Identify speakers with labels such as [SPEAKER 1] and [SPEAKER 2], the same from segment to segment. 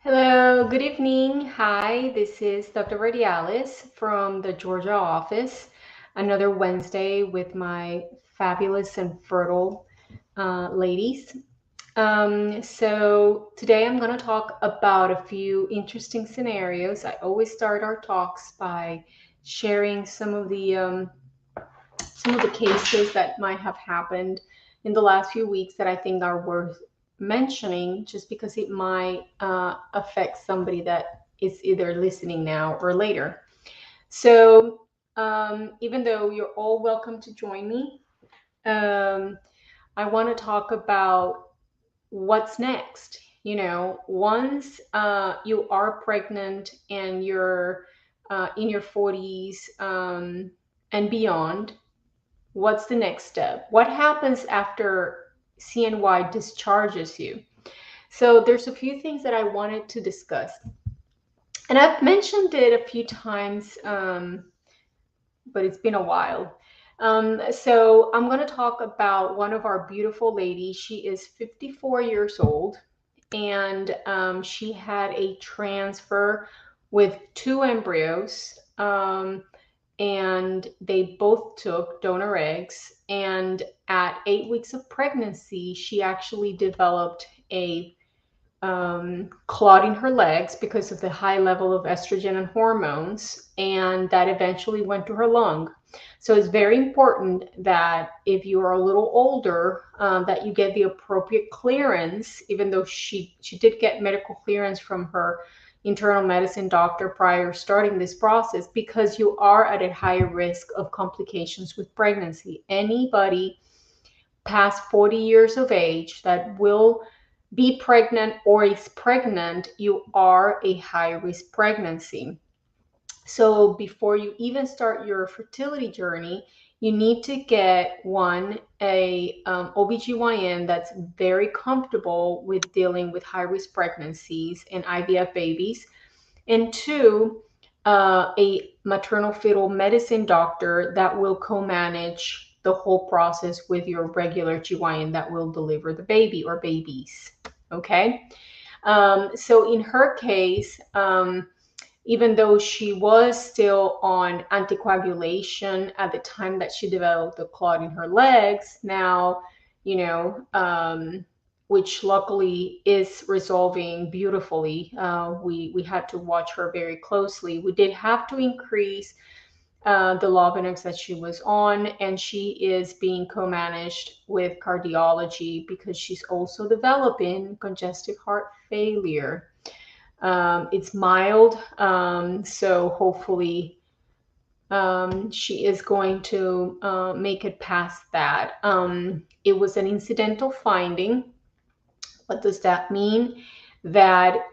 [SPEAKER 1] Hello, good evening. Hi, this is Dr. Radialis from the Georgia office. Another Wednesday with my fabulous and fertile ladies. So today I'm going to talk about a few interesting scenarios. I always start our talks by sharing some of the cases that might have happened in the last few weeks that I think are worth mentioning, just because it might affect somebody that is either listening now or later. So, even though you're all welcome to join me, um, I want to talk about what's next. Once you are pregnant and you're in your 40s and beyond, what's the next step? What happens after CNY discharges you? So there's a few things that I wanted to discuss. And I've mentioned it a few times, but it's been a while. So I'm going to talk about one of our beautiful ladies. She is 54 years old, and she had a transfer with two embryos. And they both took donor eggs. And at 8 weeks of pregnancy, she actually developed a clot in her legs because of the high level of estrogen and hormones, and that eventually went to her lung. So it's very important that if you are a little older, that you get the appropriate clearance, even though she did get medical clearance from her internal medicine doctor prior starting this process, because you are at a higher risk of complications with pregnancy. Anybody past 40 years of age that will be pregnant or is pregnant, you are a high risk pregnancy. So before you even start your fertility journey, you need to get a OBGYN that's very comfortable with dealing with high risk pregnancies and IVF babies, and two, a maternal fetal medicine doctor that will co-manage the whole process with your regular GYN that will deliver the baby or babies. Okay. So in her case, even though she was still on anticoagulation at the time that she developed the clot in her legs, now, you know, which luckily is resolving beautifully. We had to watch her very closely. We did have to increase the Lovenox that she was on, and she is being co-managed with cardiology because she's also developing congestive heart failure. It's mild, so hopefully she is going to make it past that. It was an incidental finding. What does that mean? That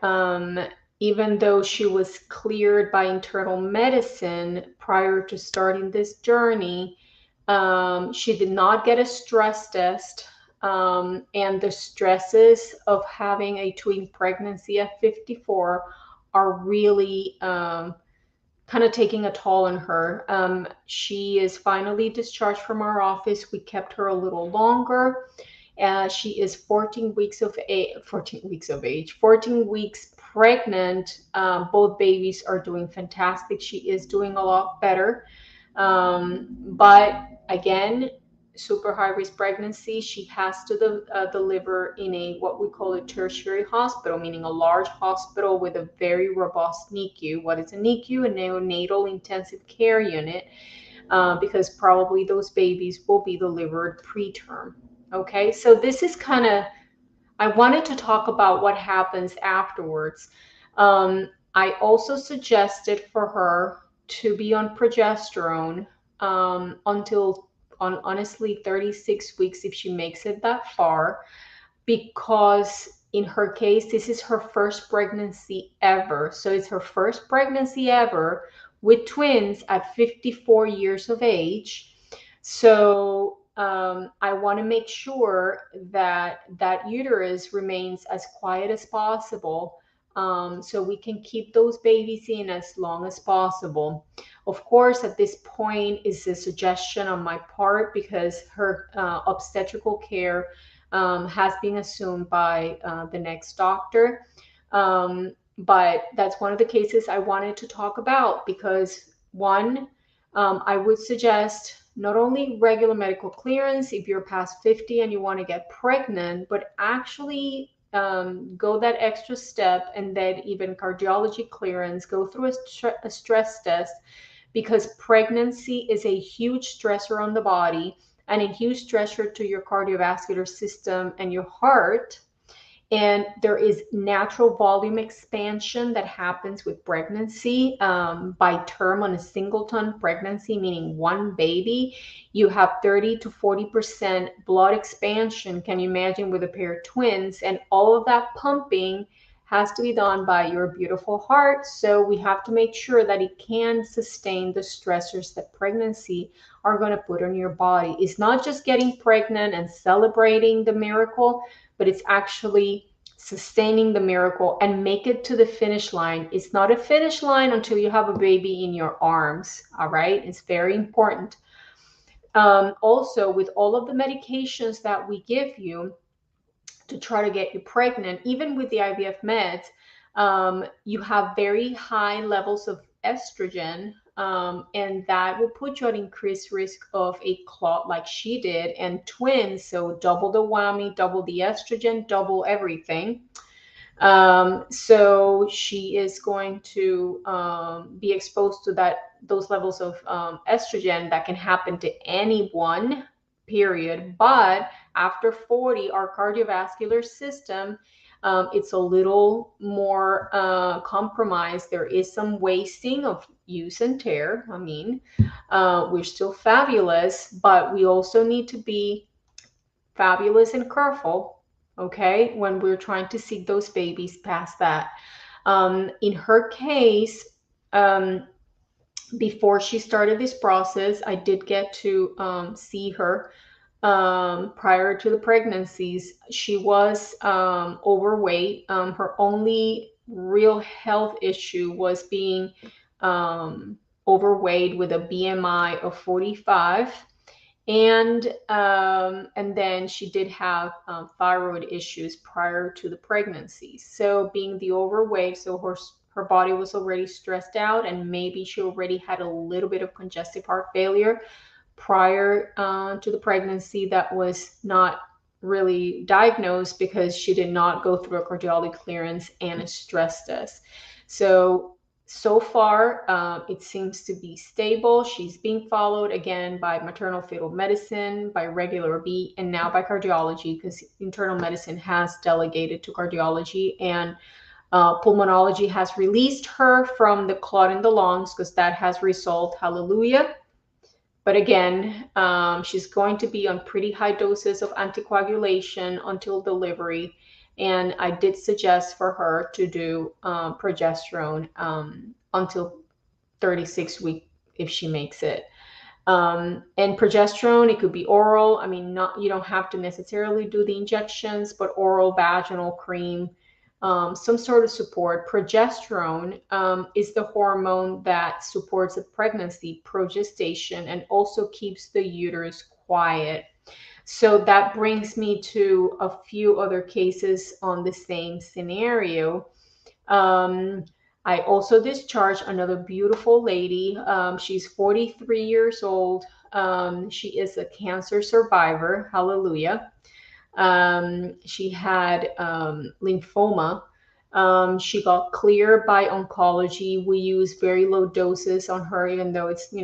[SPEAKER 1] even though she was cleared by internal medicine prior to starting this journey, she did not get a stress test. And the stresses of having a twin pregnancy at 54 are really kind of taking a toll on her. She is finally discharged from our office. We kept her a little longer. She is 14 weeks of age, 14 weeks pregnant. Both babies are doing fantastic. She is doing a lot better. But again, super high risk pregnancy, she has to deliver in a what we call a tertiary hospital, meaning a large hospital with a very robust NICU. What is a NICU? A neonatal intensive care unit, because probably those babies will be delivered preterm. Okay, so this is kind of, I wanted to talk about what happens afterwards. I also suggested for her to be on progesterone until, on honestly, 36 weeks if she makes it that far, because in her case, this is her first pregnancy ever. So it's her first pregnancy ever with twins at 54 years of age. So I want to make sure that that uterus remains as quiet as possible, so we can keep those babies in as long as possible. Of course, at this point is a suggestion on my part because her obstetrical care has been assumed by the next doctor. But that's one of the cases I wanted to talk about because one, I would suggest not only regular medical clearance if you're past 50 and you want to get pregnant, but actually go that extra step and then even cardiology clearance, go through a stress test because pregnancy is a huge stressor on the body and a huge stressor to your cardiovascular system and your heart. And there is natural volume expansion that happens with pregnancy. By term, on a singleton pregnancy, meaning one baby, you have 30 to 40% blood expansion. Can you imagine with a pair of twins? And all of that pumping has to be done by your beautiful heart. So we have to make sure that it can sustain the stressors that pregnancy are going to put on your body. It's not just getting pregnant and celebrating the miracle, but it's actually sustaining the miracle and make it to the finish line. It's not a finish line until you have a baby in your arms. All right. It's very important. Also, with all of the medications that we give you to try to get you pregnant, even with the IVF meds, you have very high levels of estrogen, and that will put you at increased risk of a clot like she did, and twins. So double the whammy, double the estrogen, double everything. So she is going to be exposed to those levels of estrogen that can happen to anyone, period. But after 40, our cardiovascular system, it's a little more compromised. There is some wasting of use and tear. I mean, we're still fabulous, but we also need to be fabulous and careful, okay, when we're trying to seek those babies past that. In her case, um, before she started this process, I did get to see her prior to the pregnancies. She was overweight. Her only real health issue was being um, overweight with a BMI of 45, and then she did have thyroid issues prior to the pregnancy. So being the overweight, so her body was already stressed out, and maybe she already had a little bit of congestive heart failure prior to the pregnancy that was not really diagnosed because she did not go through a cardiology clearance and a stress test. So far, it seems to be stable. She's being followed again by maternal fetal medicine, by regular OB, and now by cardiology because internal medicine has delegated to cardiology, and pulmonology has released her from the clot in the lungs because that has resolved. Hallelujah. But again, she's going to be on pretty high doses of anticoagulation until delivery. And I did suggest for her to do progesterone until 36 weeks if she makes it. And progesterone, it could be oral. I mean, not, you don't have to necessarily do the injections, but oral, vaginal, cream, some sort of support. Progesterone is the hormone that supports a pregnancy, progestation, and also keeps the uterus quiet. So that brings me to a few other cases on the same scenario. Um, I also discharged another beautiful lady. She's 43 years old. She is a cancer survivor. Hallelujah. She had lymphoma. She got cleared by oncology. We use very low doses on her, even though it's,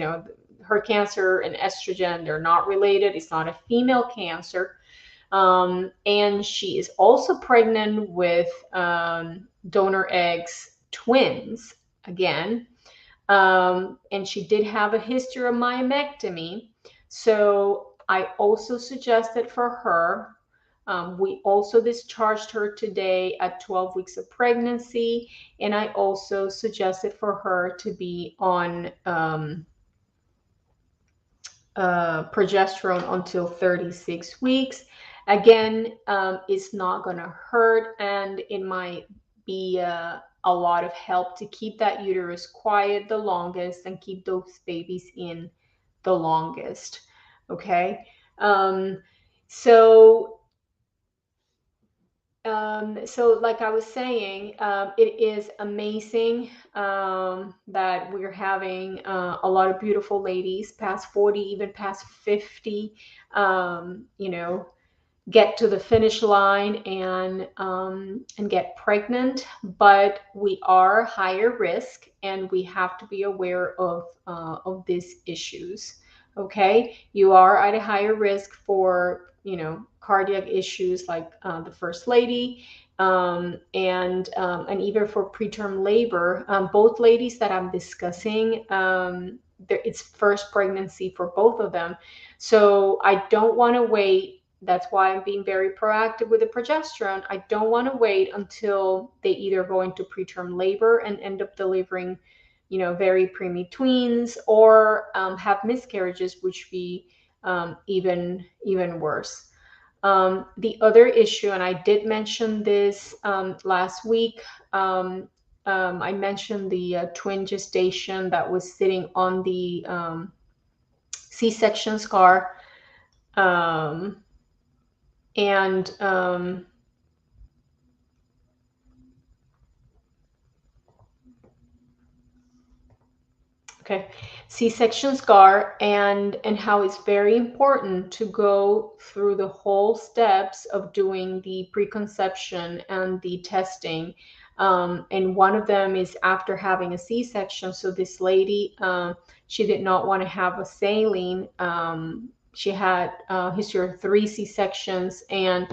[SPEAKER 1] her cancer and estrogen, they're not related. It's not a female cancer. And she is also pregnant with donor eggs twins again. And she did have a history of myomectomy. So I also suggested for her, we also discharged her today at 12 weeks of pregnancy. And I also suggested for her to be on progesterone until 36 weeks. Again, it's not going to hurt, and it might be a lot of help to keep that uterus quiet the longest and keep those babies in the longest. Okay. So So like I was saying, it is amazing that we're having a lot of beautiful ladies past 40, even past 50, you know, get to the finish line and get pregnant, but we are higher risk, and we have to be aware of these issues. Okay, you are at a higher risk for, you know, cardiac issues like the first lady, and even for preterm labor. Both ladies that I'm discussing, it's first pregnancy for both of them, so I don't want to wait. That's why I'm being very proactive with the progesterone. I don't want to wait until they either go into preterm labor and end up delivering, you know, very preemie tweens, or have miscarriages, which be even worse. The other issue, and I did mention this last week, I mentioned the twin gestation that was sitting on the C-section scar. Um, and Okay, C-section scar, and how it's very important to go through the whole steps of doing the preconception and the testing. And one of them is after having a C-section. So this lady, she did not want to have a saline. She had a history of 3 C-sections, and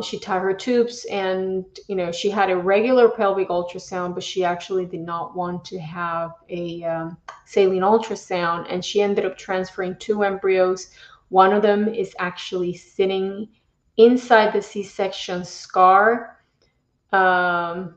[SPEAKER 1] she tied her tubes, and she had a regular pelvic ultrasound, but she actually did not want to have a saline ultrasound, and she ended up transferring 2 embryos. One of them is actually sitting inside the C-section scar, and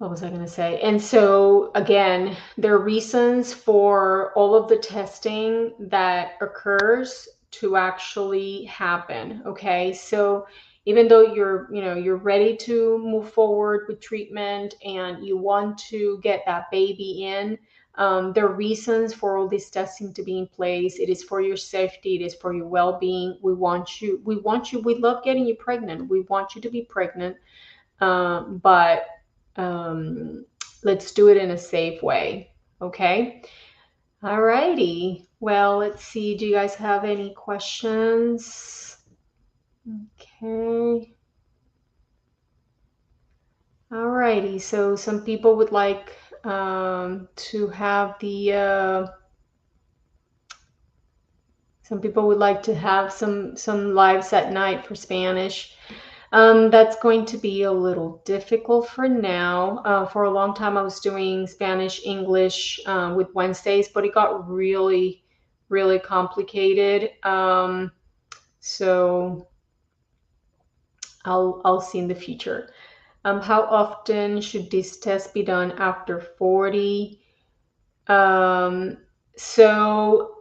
[SPEAKER 1] what was I going to say? And so again, there are reasons for all of the testing that occurs to actually happen. Okay, so even though you're ready to move forward with treatment and you want to get that baby in, there are reasons for all this testing to be in place. It is for your safety. It is for your well-being. We want you. We love getting you pregnant. We want you to be pregnant, but let's do it in a safe way. Okay. All righty. Well, let's see. Do you guys have any questions? Okay. All righty. So some people would like to have some people would like to have some lives at night for Spanish. That's going to be a little difficult for now. For a long time, I was doing Spanish, English with Wednesdays, but it got really, really complicated. So I'll see in the future. How often should this test be done after 40? So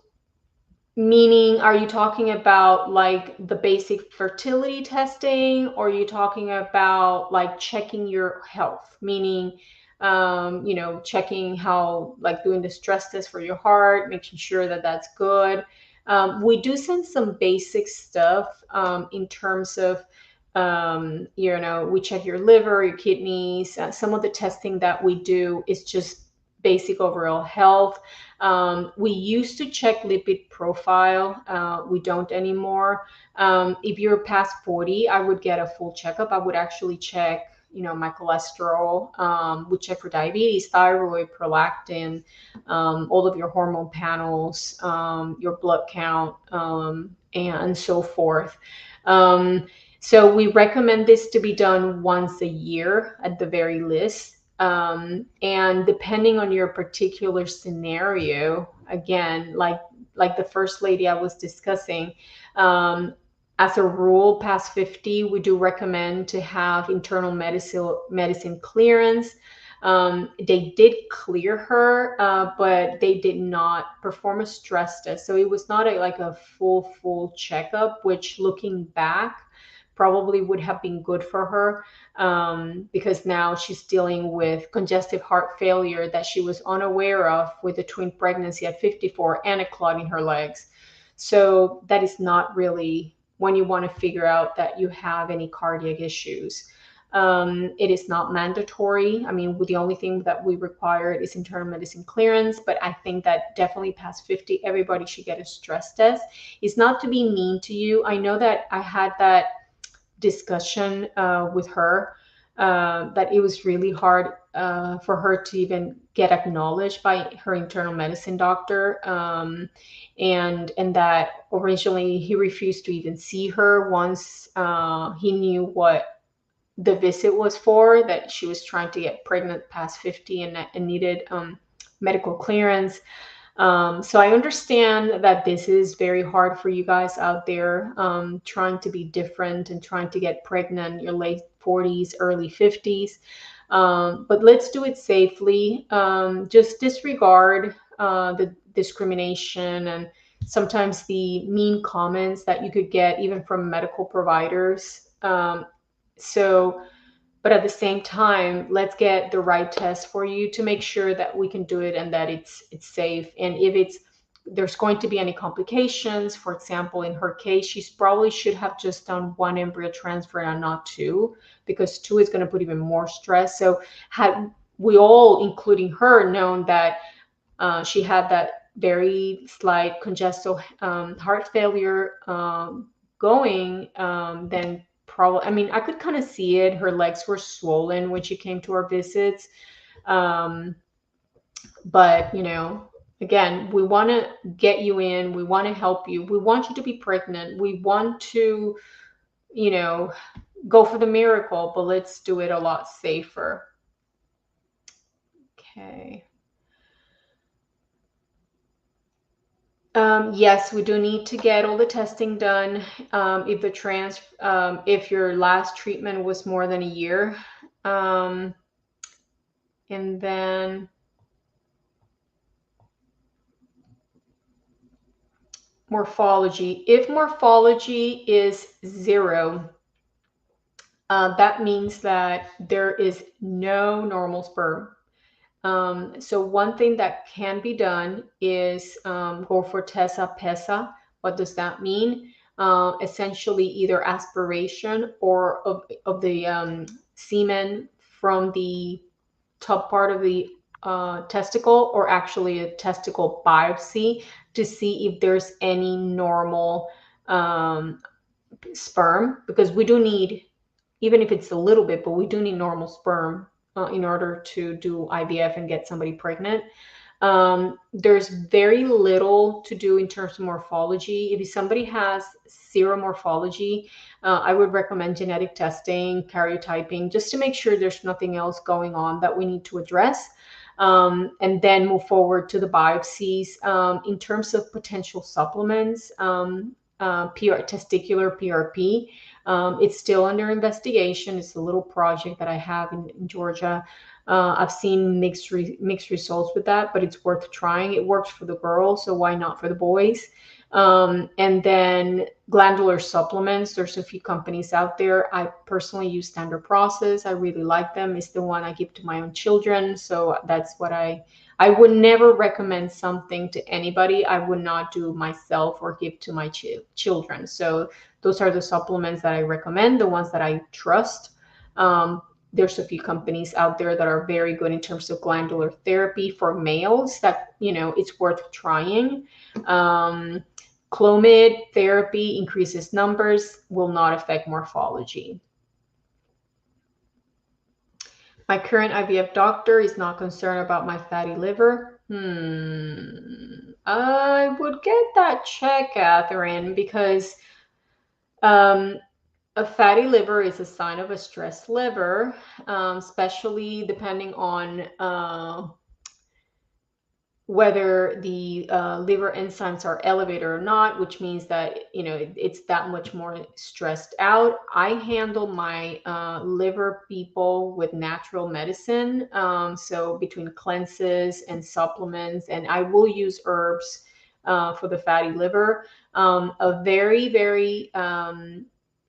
[SPEAKER 1] meaning, are you talking about like the basic fertility testing, or are you talking about like checking your health? Meaning, checking how, like doing the stress test for your heart, making sure that that's good. We do send some basic stuff in terms of, we check your liver, your kidneys. Some of the testing that we do is just basic overall health. We used to check lipid profile. We don't anymore. If you're past 40, I would get a full checkup. I would actually check, my cholesterol. We check for diabetes, thyroid, prolactin, all of your hormone panels, your blood count, and so forth. So we recommend this to be done once a year at the very least. And depending on your particular scenario, again, like the first lady I was discussing, as a rule, past 50, we do recommend to have internal medicine clearance. They did clear her, but they did not perform a stress test. So it was not like a full checkup, which looking back, probably would have been good for her, because now she's dealing with congestive heart failure that she was unaware of with a twin pregnancy at 54 and a clot in her legs. So that is not really when you want to figure out that you have any cardiac issues. It is not mandatory. I mean, the only thing that we require is internal medicine clearance, but I think that definitely past 50, everybody should get a stress test. It's not to be mean to you. I know that I had that discussion with her, that it was really hard for her to even get acknowledged by her internal medicine doctor, and that originally he refused to even see her once he knew what the visit was for, that she was trying to get pregnant past 50 and needed medical clearance. So I understand that this is very hard for you guys out there, trying to be different and trying to get pregnant in your late 40s, early 50s. But let's do it safely. Just disregard the discrimination and sometimes the mean comments that you could get even from medical providers. So but at the same time, let's get the right test for you to make sure that we can do it and that it's safe. And if it's there's going to be any complications, for example, in her case, she's probably should have just done one embryo transfer and not two, because two is going to put even more stress. So had we all, including her, known that she had that very slight congestive heart failure going, then probably, I mean, I could kind of see it. Her legs were swollen when she came to our visits. Um, but, again, we want to get you in. We want to help you. We want you to be pregnant. We want to, you know, go for the miracle, but let's do it a lot safer. Okay. Yes, we do need to get all the testing done. If your last treatment was more than a year, um, and then morphology. If morphology is 0, that means that there is no normal sperm. So one thing that can be done is go for TESA PESA. What does that mean? Essentially, either aspiration or of the semen from the top part of the testicle, or actually a testicle biopsy to see if there's any normal um, sperm, because we do need, even if it's a little bit, but we do need normal sperm in order to do IVF and get somebody pregnant. There's very little to do in terms of morphology. If somebody has seromorphology, I would recommend genetic testing, karyotyping, just to make sure there's nothing else going on that we need to address. And then move forward to the biopsies. In terms of potential supplements, testicular PRP, it's still under investigation. It's a little project that I have in Georgia. I've seen mixed results with that, but it's worth trying. It works for the girls, so why not for the boys? And then glandular supplements. There's a few companies out there. I personally use Standard Process. I really like them. It's the one I give to my own children. So that's what I would never recommend something to anybody I would not do myself or give to my children. So those are the supplements that I recommend, the ones that I trust. There's a few companies out there that are very good in terms of glandular therapy for males that, it's worth trying. Clomid therapy increases numbers, will not affect morphology. My current IVF doctor is not concerned about my fatty liver. I would get that checked, Catherine, because a fatty liver is a sign of a stressed liver, especially depending on whether the liver enzymes are elevated or not, which means that it's that much more stressed out. I handle my liver people with natural medicine, so between cleanses and supplements, and I will use herbs for the fatty liver. A very, very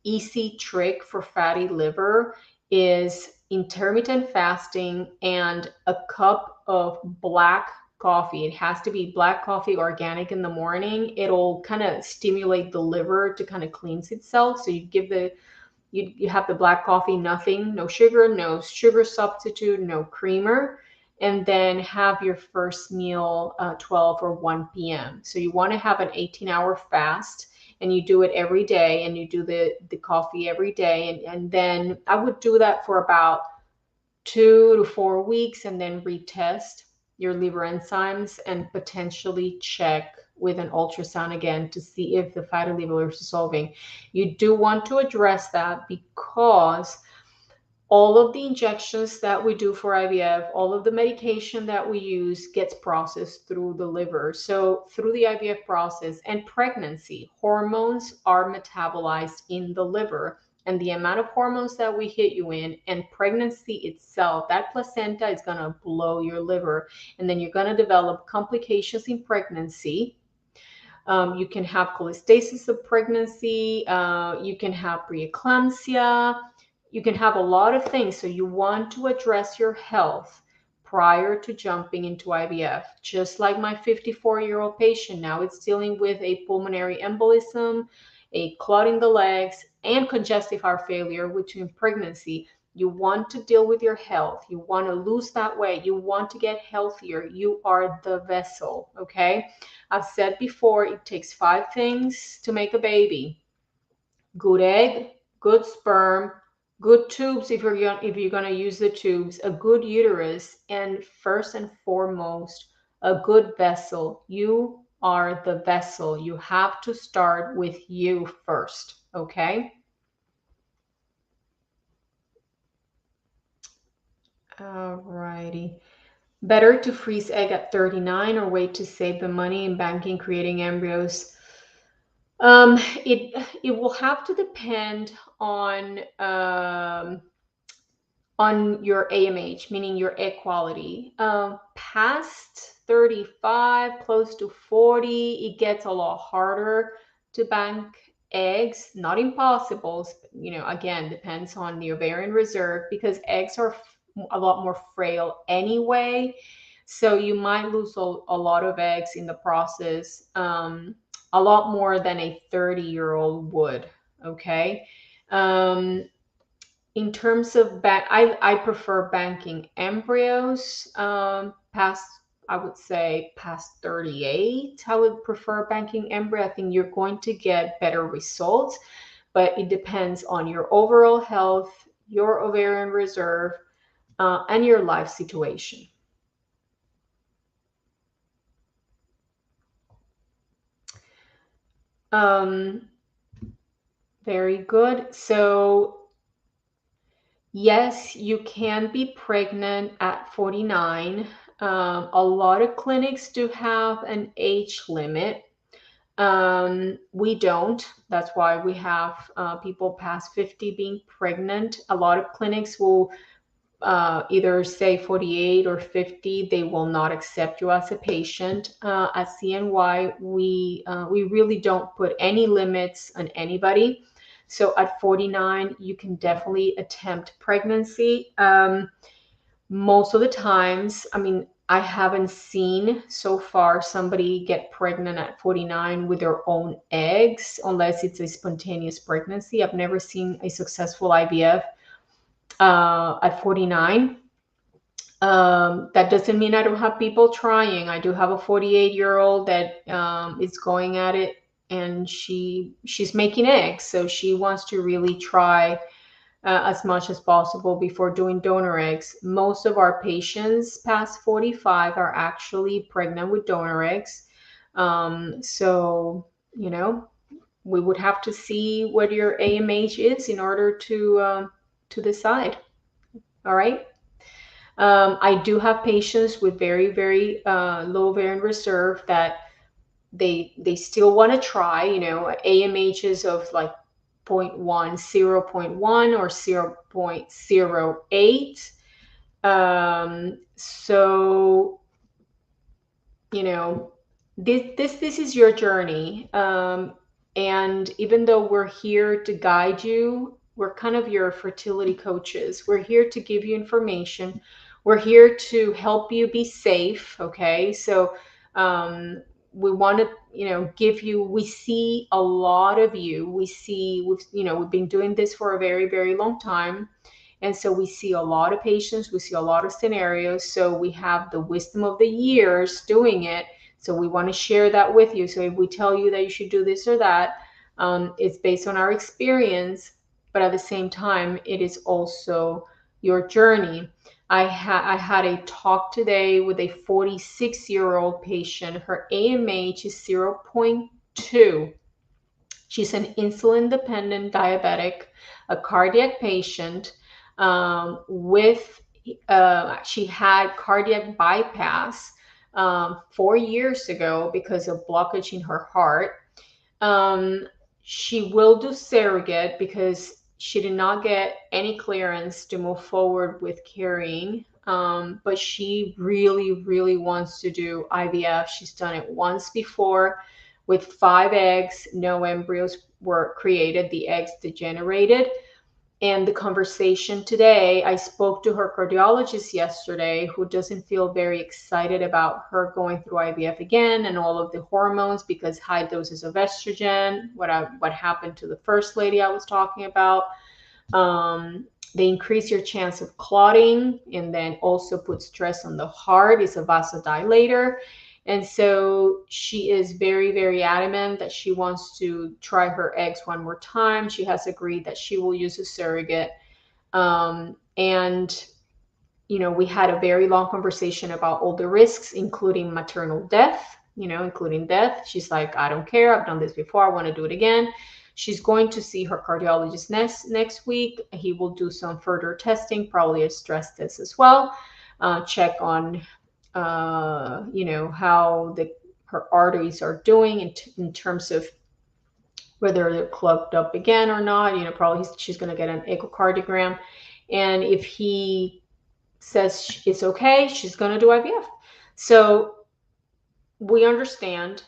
[SPEAKER 1] easy trick for fatty liver is intermittent fasting and a cup of black coffee. It has to be black coffee, organic in the morning. It'll kind of stimulate the liver to kind of cleanse itself. So you have the black coffee, nothing, no sugar, no sugar substitute, no creamer, and then have your first meal 12 or 1 p.m. So you want to have an 18-hour fast, and you do it every day, and you do the coffee every day. And then I would do that for about 2 to 4 weeks and then retest your liver enzymes and potentially check with an ultrasound again to see if the fatty liver is dissolving. You do want to address that because all of the injections that we do for IVF, all of the medication that we use gets processed through the liver. So through the IVF process and pregnancy, hormones are metabolized in the liver. And the amount of hormones that we hit you in and pregnancy itself, that placenta is going to blow your liver. And then you're going to develop complications in pregnancy. You can have cholestasis of pregnancy. You can have preeclampsia. You can have a lot of things. So you want to address your health prior to jumping into IVF. Just like my 54-year-old patient, now it's dealing with a pulmonary embolism, a clot in the legs, and congestive heart failure, which in pregnancy. You want to deal with your health. You want to lose that weight. You want to get healthier. You are the vessel, okay? I've said before, it takes 5 things to make a baby. Good egg, good sperm, good tubes if you're going to use the tubes, a good uterus, and first and foremost, a good vessel. You are the vessel. You have to start with you first, okay? Alrighty. Better to freeze egg at 39 or wait to save the money in banking creating embryos? It will have to depend on your AMH, meaning your egg quality. Past 35, close to 40, it gets a lot harder to bank eggs. Not impossible, again, depends on the ovarian reserve because eggs are a lot more frail anyway. So you might lose a lot of eggs in the process, a lot more than a 30-year-old would. Okay. In terms of I prefer banking embryos past, I would say past 38. I would prefer banking embryo. I think you're going to get better results, but it depends on your overall health, your ovarian reserve, and your life situation. Very good. So yes, you can be pregnant at 49. A lot of clinics do have an age limit. We don't. That's why we have people past 50 being pregnant. A lot of clinics will either say 48 or 50. They will not accept you as a patient. At CNY, we really don't put any limits on anybody. So at 49, you can definitely attempt pregnancy. Most of the times, I haven't seen so far somebody get pregnant at 49 with their own eggs, unless it's a spontaneous pregnancy. I've never seen a successful IVF at 49. That doesn't mean I don't have people trying. I do have a 48-year-old that is going at it, and she's making eggs, so she wants to really try as much as possible before doing donor eggs. Most of our patients past 45 are actually pregnant with donor eggs. So, we would have to see what your AMH is in order to decide. All right. I do have patients with very, very low ovarian reserve that they still want to try, AMHs of like 0.1, 0.1 or 0.08. So, this is your journey. And even though we're here to guide you, we're kind of your fertility coaches. We're here to give you information. we're here to help you be safe. Okay. So we want to, give you, we see a lot of you. We've been doing this for a very, very long time. And so we see a lot of patients, we see a lot of scenarios. So we have the wisdom of the years doing it. So we want to share that with you. So if we tell you that you should do this or that, it's based on our experience, but at the same time, it is also your journey. I had a talk today with a 46-year-old patient. Her AMH is 0.2. She's an insulin-dependent diabetic, a cardiac patient with, she had cardiac bypass 4 years ago because of blockage in her heart. She will do surrogate because she did not get any clearance to move forward with carrying. But she really, really wants to do IVF. She's done it once before with 5 eggs. No embryos were created. The eggs degenerated. And the conversation today, I spoke to her cardiologist yesterday, who doesn't feel very excited about her going through IVF again and all of the hormones because high doses of estrogen, what happened to the first lady I was talking about. They increase your chance of clotting and then also put stress on the heart. It's a vasodilator. And so she is very, very adamant that she wants to try her eggs one more time. She has agreed that she will use a surrogate. And, we had a very long conversation about all the risks, including maternal death, including death. She's like, I don't care. I've done this before. I want to do it again. She's going to see her cardiologist next week. He will do some further testing, probably a stress test as well. Check on how her arteries are doing in terms of whether they're clogged up again or not. Probably she's going to get an echocardiogram. And if he says it's okay, she's going to do IVF. So we understand.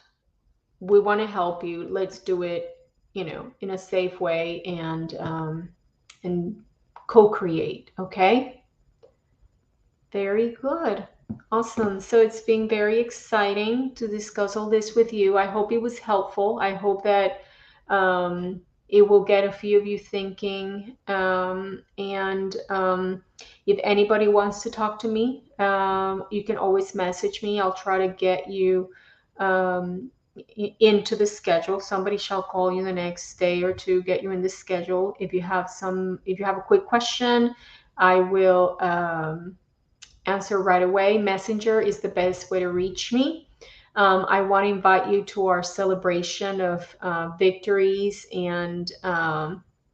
[SPEAKER 1] We want to help you. Let's do it, in a safe way and co-create. Okay. Very good. Awesome. So it's been very exciting to discuss all this with you. I hope it was helpful. I hope that it will get a few of you thinking. And if anybody wants to talk to me, you can always message me. I'll try to get you into the schedule. Somebody shall call you the next day or two, get you in the schedule. If you have a quick question, I will answer right away. Messenger is the best way to reach me. I want to invite you to our celebration of victories and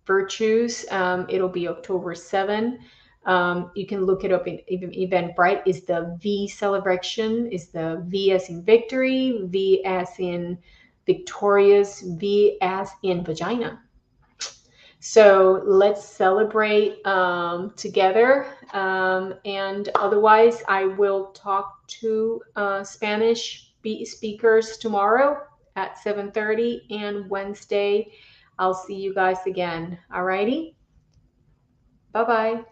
[SPEAKER 1] virtues. It'll be October 7. You can look it up in Eventbrite. Is the V celebration, is the V as in victory, V as in victorious, V as in vagina. So let's celebrate together. And otherwise, I will talk to Spanish speakers tomorrow at 7:30, and Wednesday, I'll see you guys again. Alrighty? Bye-bye.